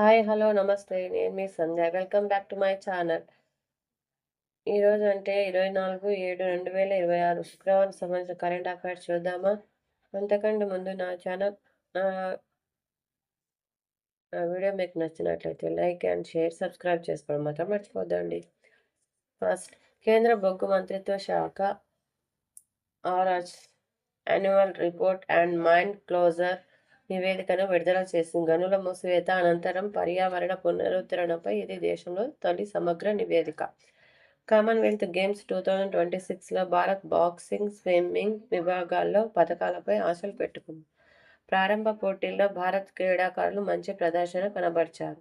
Hi! Hello! నమస్తే. నేను మీ Sandhya. Welcome back to my channel. ఈరోజు అంటే 24/7/2026 శుక్రవారం సంబంధించిన కరెంట్ అఫైర్స్ చూద్దామా? అంతకంటే ముందు ఆహ్, నా వీడియో మీకు నచ్చినట్లయితే లైక్ అండ్ షేర్, సబ్స్క్రైబ్ చేసుకోవడం మాత్రం మర్చిపోద్దండి. ఫస్ట్ కేంద్ర బొగ్గు మంత్రిత్వ శాఖ RS annual report and mine closure నివేదికను విడుదల చేసింది. గనుల మూసివేత అనంతరం పర్యావరణ పునరుద్ధరణపై ఇది దేశంలో తొలి సమగ్ర నివేదిక. కామన్వెల్త్ గేమ్స్ 2026లో భారత్ బాక్సింగ్, స్విమ్మింగ్ విభాగాల్లో పతకాలపై ఆశలు పెట్టుకుంది. ప్రారంభ పోటీల్లో భారత్ క్రీడాకారులు మంచి ప్రదర్శన కనబరిచారు.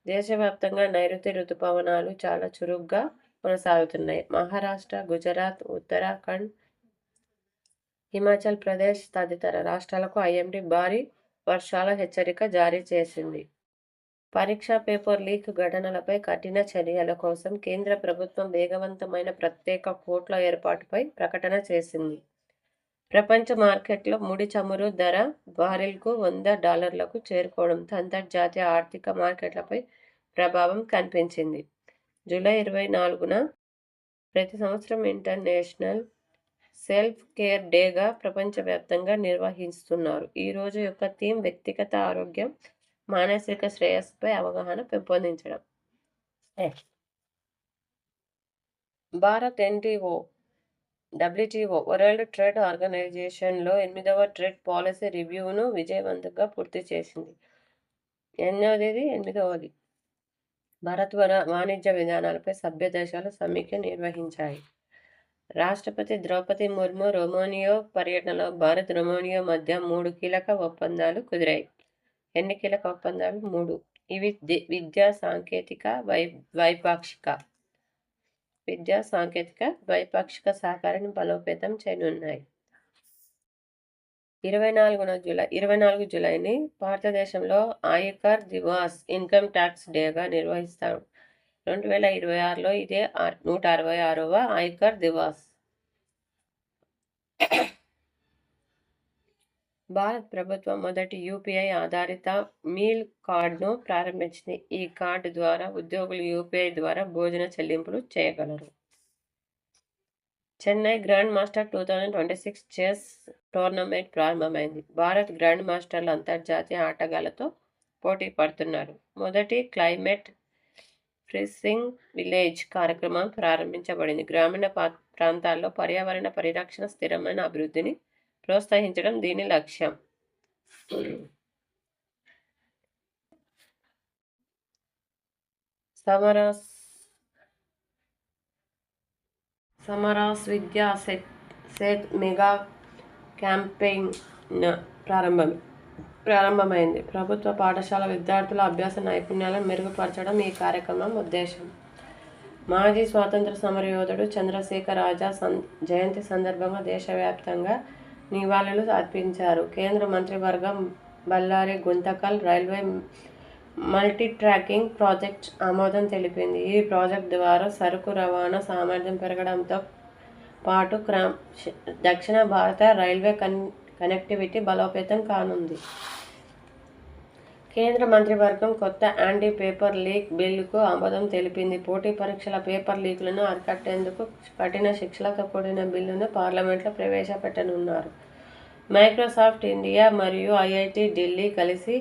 దేశవ్యాప్తంగా నైరుతి రుతుపవనాలు చాలా చురుగ్గా కొనసాగుతున్నాయి. మహారాష్ట్ర, గుజరాత్, ఉత్తరాఖండ్, హిమాచల్ ప్రదేశ్ తదితర రాష్ట్రాలకు ఐఎండీ భారీ వర్షాల హెచ్చరిక జారీ చేసింది. పరీక్షా పేపర్ లీక్ ఘటనలపై కఠిన చర్యల కోసం కేంద్ర ప్రభుత్వం వేగవంతమైన ప్రత్యేక కోర్టుల ఏర్పాటుపై ప్రకటన చేసింది. ప్రపంచ మార్కెట్లో ముడి చమురు ధర బారెల్కు $100లకు చేరుకోవడంతో అంతర్జాతీయ ఆర్థిక మార్కెట్లపై ప్రభావం కనిపించింది. జూలై 24న ప్రతి సంవత్సరం ఇంటర్నేషనల్ సెల్ఫ్ కేర్ డేగా ప్రపంచవ్యాప్తంగా నిర్వహిస్తున్నారు. ఈ రోజు యొక్క థీమ్ వ్యక్తిగత ఆరోగ్యం, మానసిక శ్రేయస్సుపై అవగాహన పెంపొందించడం. భారత్ డబ్ల్యూటీఓ వరల్డ్ ట్రేడ్ ఆర్గనైజేషన్లో 8వ ట్రేడ్ పాలసీ రివ్యూను విజయవంతంగా పూర్తి చేసింది. ఎనిమిదవది భారత్ వాణిజ్య విధానాలపై సభ్య దేశాలు సమీక్ష నిర్వహించాయి. రాష్ట్రపతి ద్రౌపది ముర్ము రొమానియా పర్యటనలో భారత్, రొమానియా మధ్య 3 కీలక ఒప్పందాలు కుదిరాయి. ఎన్ని కీలక ఒప్పందాలు? 3. ఇవి విద్యా సాంకేతిక ద్వైపాక్షిక సహకారాన్ని బలోపేతం చేయనున్నాయి. 24 జూలైని భారతదేశంలో ఆయకర్ దివాస్ ఇన్కమ్ ట్యాక్స్ డేగా నిర్వహిస్తారు. 2026లో ఇదే 166వ ఆయకర్ దివాస్. భారత ప్రభుత్వం మొదటి యూపీఐ ఆధారిత మీల్ కార్డును ప్రారంభించింది. ఈ కార్డు ద్వారా ఉద్యోగులు యూపీఐ ద్వారా భోజన చెల్లింపులు చేయగలరు. Chennai grand master 2026 chess tournament ప్రారంభమైంది. భారత్ గ్రాండ్ మాస్టర్లు అంతర్జాతీయ ఆటగాళ్లతో పోటీ పడుతున్నారు. మొదటి క్లైమేట్ ఫ్రీజింగ్ విలేజ్ కార్యక్రమం ప్రారంభించబడింది. గ్రామీణ ప్రాంతాల్లో పర్యావరణ పరిరక్షణ, స్థిరమైన అభివృద్ధిని ప్రోత్సహించడం దీని లక్ష్యం. సమరాస్ విద్యా సేత్ మెగా క్యాంపెయిన్ ప్రారంభమైంది. ప్రభుత్వ పాఠశాల విద్యార్థుల అభ్యాస నైపుణ్యాలను మెరుగుపరచడం ఈ కార్యక్రమం ఉద్దేశం. మాజీ స్వాతంత్ర సమరయోధుడు చంద్రశేఖర్ ఆజాద్ జయంతి సందర్భంగా దేశవ్యాప్తంగా నివాళులు అర్పించారు. కేంద్ర మంత్రివర్గం బళ్ళారి గుంతకల్ రైల్వే మల్టీట్రాకింగ్ ప్రాజెక్ట్ ఆమోదం తెలిపింది. ఈ ప్రాజెక్ట్ ద్వారా సరుకు రవాణా సామర్థ్యం పెరగడంతో పాటు దక్షిణ భారత రైల్వే కనెక్టివిటీ బలోపేతం కానుంది. కేంద్ర మంత్రివర్గం కొత్త యాంటీ పేపర్ లీక్ బిల్లుకు ఆమోదం తెలిపింది. పోటీ పరీక్షల పేపర్ లీకులను అరికట్టేందుకు కఠిన శిక్షలతో కూడిన బిల్లును పార్లమెంట్లో ప్రవేశపెట్టనున్నారు. మైక్రోసాఫ్ట్ ఇండియా మరియు ఐఐటి ఢిల్లీ కలిసి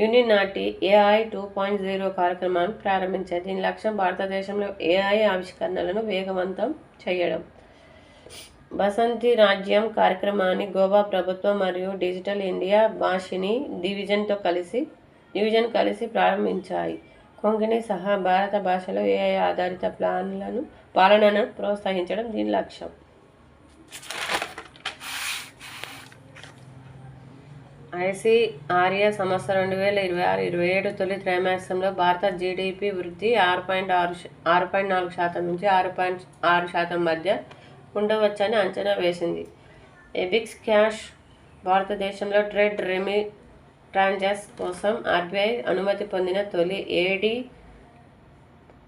యూనినాటి ఏఐ 2.0 కార్యక్రమాన్ని ప్రారంభించాయి. దీని లక్ష్యం భారతదేశంలో ఏఐ ఆవిష్కరణలను వేగవంతం చేయడం. బసంతి రాజ్యం కార్యక్రమాన్ని గోవా ప్రభుత్వం మరియు డిజిటల్ ఇండియా భాషిని డివిజన్ కలిసి ప్రారంభించాయి. కొంకణి సహా భారత భాషలో ఏఐ ఆధారిత పాలనను ప్రోత్సహించడం దీని లక్ష్యం. ఐసిఆర్ఏ సంవత్సరం 2026-27 తొలి త్రైమాసికంలో భారత జీడీపీ వృద్ధి 6.4% నుంచి 6.6% మధ్య ఉండవచ్చని అంచనా వేసింది. ఎబిక్స్ క్యాష్ భారతదేశంలో ట్రేడ్ రెమిటాన్సెస్ కోసం ఆర్బీఐ అనుమతి పొందిన తొలి ఏడీ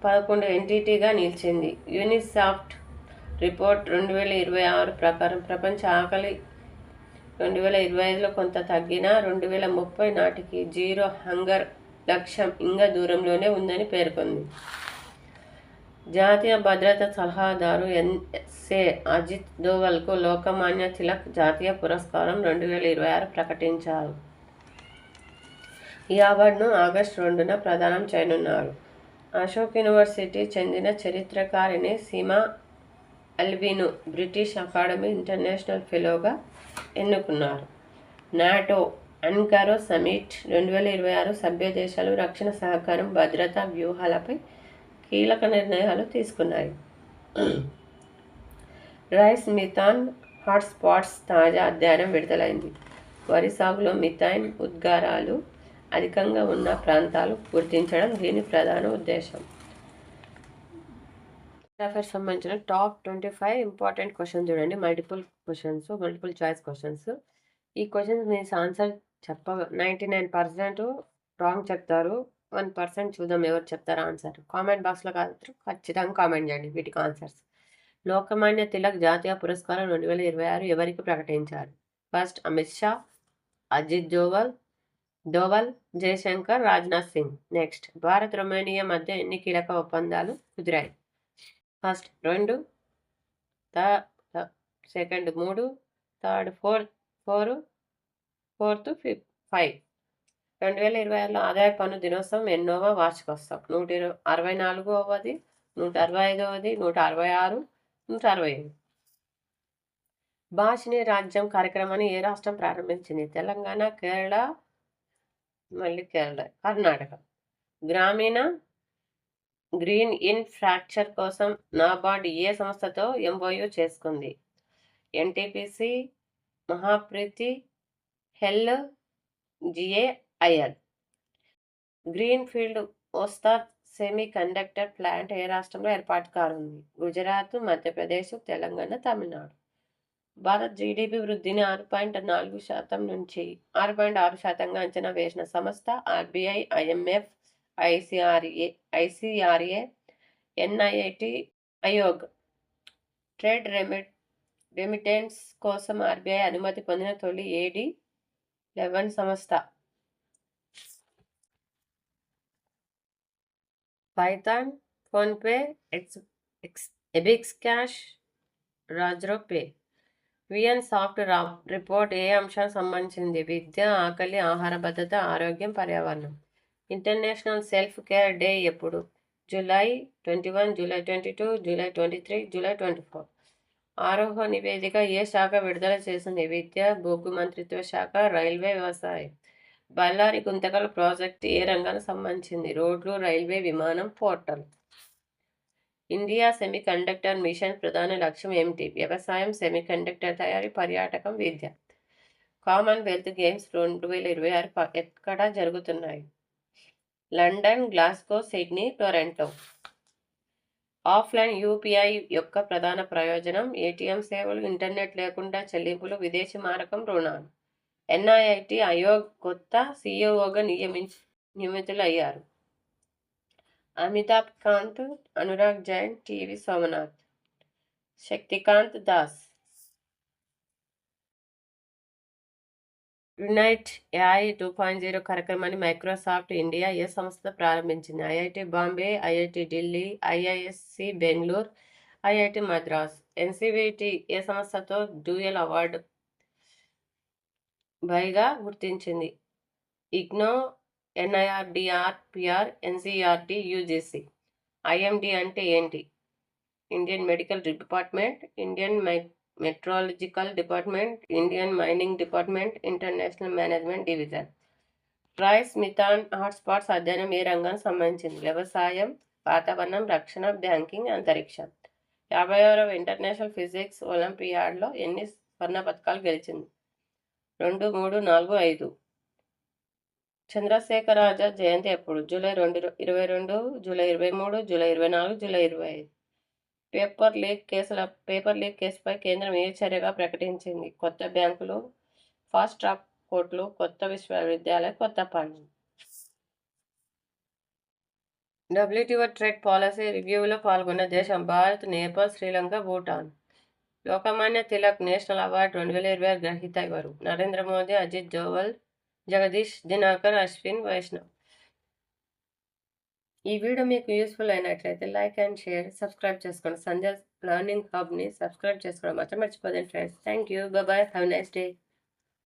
11 ఎంటిటీగా నిలిచింది. యూనిసాఫ్ట్ రిపోర్ట్ 2026 ప్రకారం ప్రపంచ ఆకలి 2025లో కొంత తగ్గినా 2030 నాటికి జీరో హంగర్ లక్ష్యం ఇంకా దూరంలోనే ఉందని పేర్కొంది. జాతీయ భద్రతా సలహాదారు ఎన్ఎస్ఏ అజిత్ దోవల్కు లోకమాన్య తిలక్ జాతీయ పురస్కారం 2026 ప్రకటించారు. ఈ అవార్డును ఆగస్టు 2న ప్రదానం చేయనున్నారు. అశోక్ యూనివర్సిటీ చెందిన చరిత్రకారిణి సీమా అల్వీను బ్రిటిష్ అకాడమీ ఇంటర్నేషనల్ ఫెలోగా ఎన్నుకున్నారు. నాటో అన్కారా సమిట్ 2026 సభ్య దేశాలు రక్షణ సహకారం, భద్రతా వ్యూహాలపై కీలక నిర్ణయాలు తీసుకున్నాయి. రైస్ మిథాన్ హాట్స్పాట్స్ తాజా అధ్యయనం విడుదలైంది. వరి సాగులో మిథైన్ ఉద్గారాలు అధికంగా ఉన్న ప్రాంతాలు గుర్తించడం దీని ప్రధాన ఉద్దేశం. అఫైర్స్ సంబంధించిన టాప్ 25 ఇంపార్టెంట్ క్వశ్చన్స్ చూడండి. Multiple choice questions. ఈ క్వశ్చన్స్ మీ ఆన్సర్ 99% రాంగ్ చెప్తారు. 1% చూద్దాం ఎవరు చెప్తారు ఆన్సర్. కామెంట్ బాక్స్లో ఖచ్చితంగా కామెంట్ చేయండి వీటికి ఆన్సర్స్. లోకమాన్య తిలక్ జాతీయ పురస్కారం 2026 ఎవరికి ప్రకటించారు? First Amit Shah, Ajit Doval, Jaishankar, Rajnath Singh. Next, Bharat Romania మధ్య ఎన్ని కీలక ఒప్పందాలు కుదిరాయి? First 2, second 3, third 4, fourth 5. 2026లో ఆదాయ పన్ను దినోత్సవం ఎన్నోవ వార్షికోత్సవం? 164వది, 165వది, 166, 167. భాషిని రాజ్యం కార్యక్రమాన్ని ఏ రాష్ట్రం ప్రారంభించింది? తెలంగాణ, కేరళ, కర్ణాటక. గ్రామీణ గ్రీన్ ఇన్ఫ్రాస్ట్రక్చర్ కోసం నాబార్డ్ ఏ సంస్థతో ఎంఓయూ చేసుకుంది? ఎన్టీపీసీ, మహాప్రీతి, హెల్, జిఏఐఎల్. గ్రీన్ ఫీల్డ్ ఓస్తాద్ సెమీ కండక్టర్ ప్లాంట్ ఏ రాష్ట్రంలో ఏర్పాటు కానుంది? గుజరాత్, మధ్యప్రదేశ్, తెలంగాణ, తమిళనాడు. భారత్ జీడీపీ వృద్ధిని 6.4% నుంచి 6.6%గా అంచనా వేసిన సంస్థ RBI, IMF, ICRA, NITI, Aayog. Trade remittance కోసం ఆర్బీఐ అనుమతి పొందిన తొలి AD11 సంస్థ. పైథాన్, PhonePe, Ebix cash, Razorpay. విఎన్ సాఫ్ట్ రిపోర్ట్ ఏ అంశానికి సంబంధించింది? విద్య, ఆకలి, ఆహార భద్రత, ఆరోగ్యం, పర్యావరణం. ఇంటర్నేషనల్ సెల్ఫ్ కేర్ డే ఎప్పుడు? July 21, July 22, July 23, July 24. ఆరోహ నివేదిక ఏ శాఖ విడుదల చేసింది? విద్య, బొగ్గు మంత్రిత్వ శాఖ, రైల్వే, వ్యవసాయం. బళ్ళారి గుంతకల్ ప్రాజెక్టు ఏ రంగానికి సంబంధించింది? రోడ్లు, రైల్వే, విమానం, పోర్టల్. ఇండియా సెమీకండక్టర్ మిషన్ ప్రధాన లక్ష్యం ఏమిటి? వ్యవసాయం, సెమీకండక్టర్ తయారీ, పర్యాటకం, విద్య. కామన్వెల్త్ గేమ్స్ 2026 ఎక్కడ జరుగుతున్నాయి? London, Glasgow, Sydney, Toronto. Offline UPI యొక్క ప్రధాన ప్రయోజనం ఏటీఎం సేవలు, ఇంటర్నెట్ లేకుండా చెల్లింపులు, విదేశీ మారకం, రుణాలు. ఎన్ఐఐటి, ఆయోగ్ కొత్త సీఈఓగా నియమితులయ్యారు. Amitabh Kant, Anurag Jain, T V Somanath, Shaktikanta Das. Unite AI 2.0 కార్యక్రమాన్ని మైక్రోసాఫ్ట్ ఇండియా ఏ సంస్థ ప్రారంభించింది? IIT Bombay, IIT Delhi, IISc Bengaluru, IIT Madras. NCVT ఏ సంస్థతో డ్యూయల్ అవార్డు బైగా గుర్తించింది? IGNOU, NIRDR, NCERT, UGC. IMD అంటే ఏంటి? Indian medical department, Indian meteorological department, Indian mining department, international management division. Rice methane hotspots అధ్యయనం ఏ రంగానికి సంబంధించింది? వ్యవసాయం, వాతావరణం, రక్షణ, బ్యాంకింగ్, అంతరిక్షం. 56వ ఇంటర్నేషనల్ ఫిజిక్స్ ఒలింపియాడ్లో ఎన్ని స్వర్ణ పథకాలు గెలిచింది? 2, 3, 4, 5. చంద్రశేఖర్ ఆజాద్ జయంతి ఎప్పుడు? July 22, July 23, July 24, July 25. Paper leak కేసుపై కేంద్రం ఏ చర్యగా ప్రకటించింది? కొత్త బ్యాంకులు, ఫాస్ట్ ట్రాక్ కోర్టులు, కొత్త విశ్వవిద్యాలయం, కొత్త పన్ను. WTO ట్రేడ్ పాలసీ రివ్యూలో పాల్గొన్న దేశం? భారత్, నేపాల్, శ్రీలంక, భూటాన్. లోకమాన్య తిలక్ నేషనల్ అవార్డు 2026 గ్రహీత ఎవరు? నరేంద్ర మోదీ, అజిత్ దోవల్, జగదీష్ దినాకర్, అశ్విన్ వైష్ణవ్. ఈ వీడియో మీకు యూస్ఫుల్ అయినట్లయితే లైక్ అండ్ షేర్, సబ్స్క్రైబ్ చేసుకోండి. సంధ్య లెర్నింగ్ హబ్ని సబ్స్క్రైబ్ చేసుకోవడం మాత్రం మర్చిపోదండి friends. Thank you. Bye. Have a nice day.